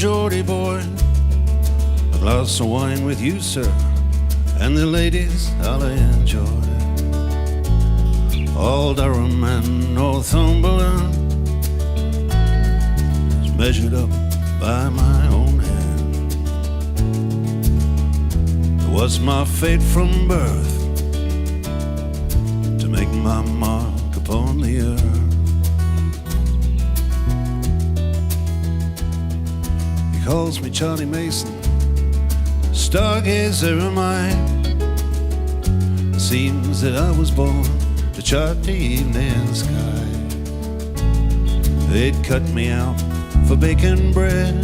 Geordie boy. A glass of wine with you, sir, and the ladies I'll enjoy. All Durham and Northumberland is measured up by my own hand. It was my fate from birth to make my mark upon the earth. He calls me Charlie Mason, stargazer am I. It seems that I was born to chart the evening sky. They'd cut me out for baking bread,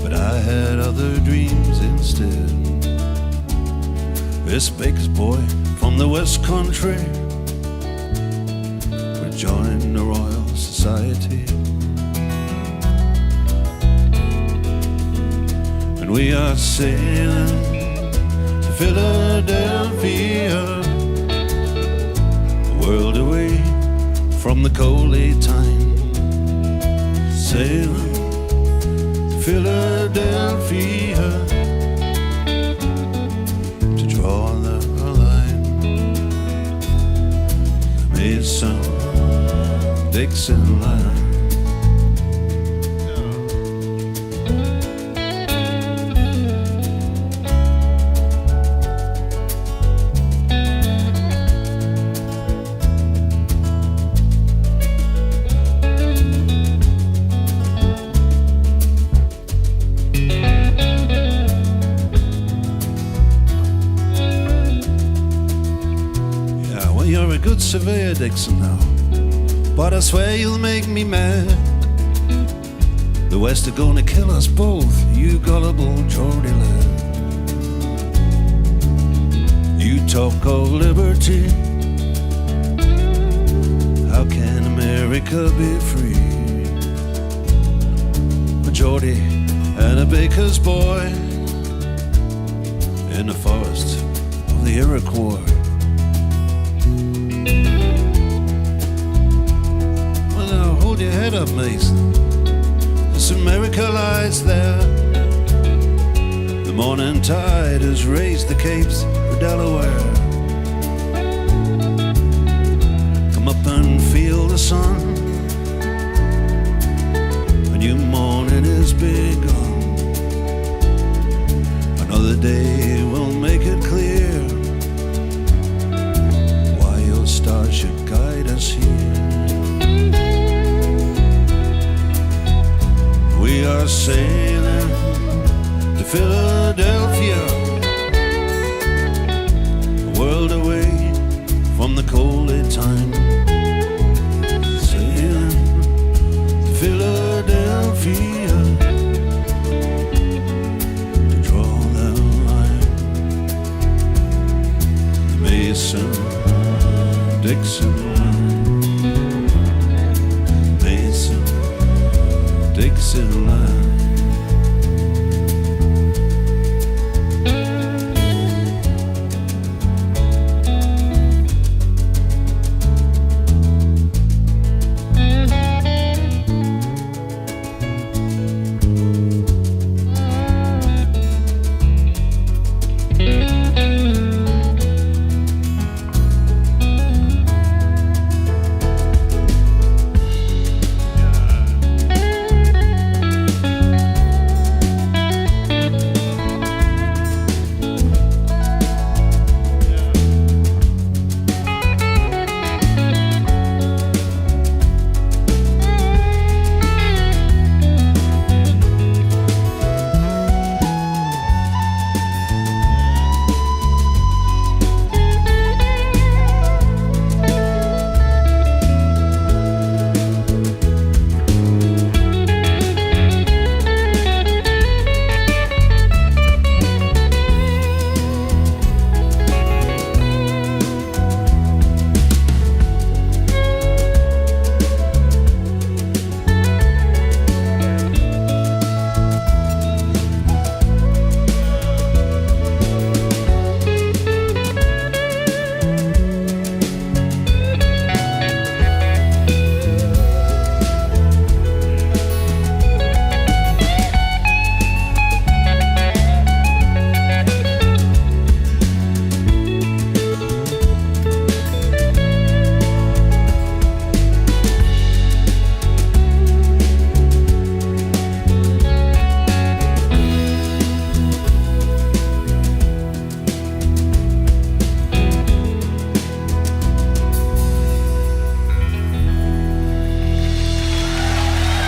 but I had other dreams instead. This baker's boy from the West Country would join the Royal Society, and we are sailing to Philadelphia, a world away from the coaly time. Sailing to Philadelphia to draw the line. The Mason-Dixon line. You're a good surveyor, Dixon, now, but I swear you'll make me mad. The West are gonna kill us both, you gullible Geordie lad. You talk of liberty, how can America be free? A Geordie and a baker's boy in the forest of the Iroquois. Hold your head up, Mason. This America lies there. The morning tide has raised the capes of Delaware. Come up and feel the sun. A new morning is begun. Another day will make it clear why your stars should guide us here. We are sailing to Philadelphia, a world away from the coaly time. Sailing to Philadelphia to draw the line. The Mason-Dixon line. Mason-Dixon line.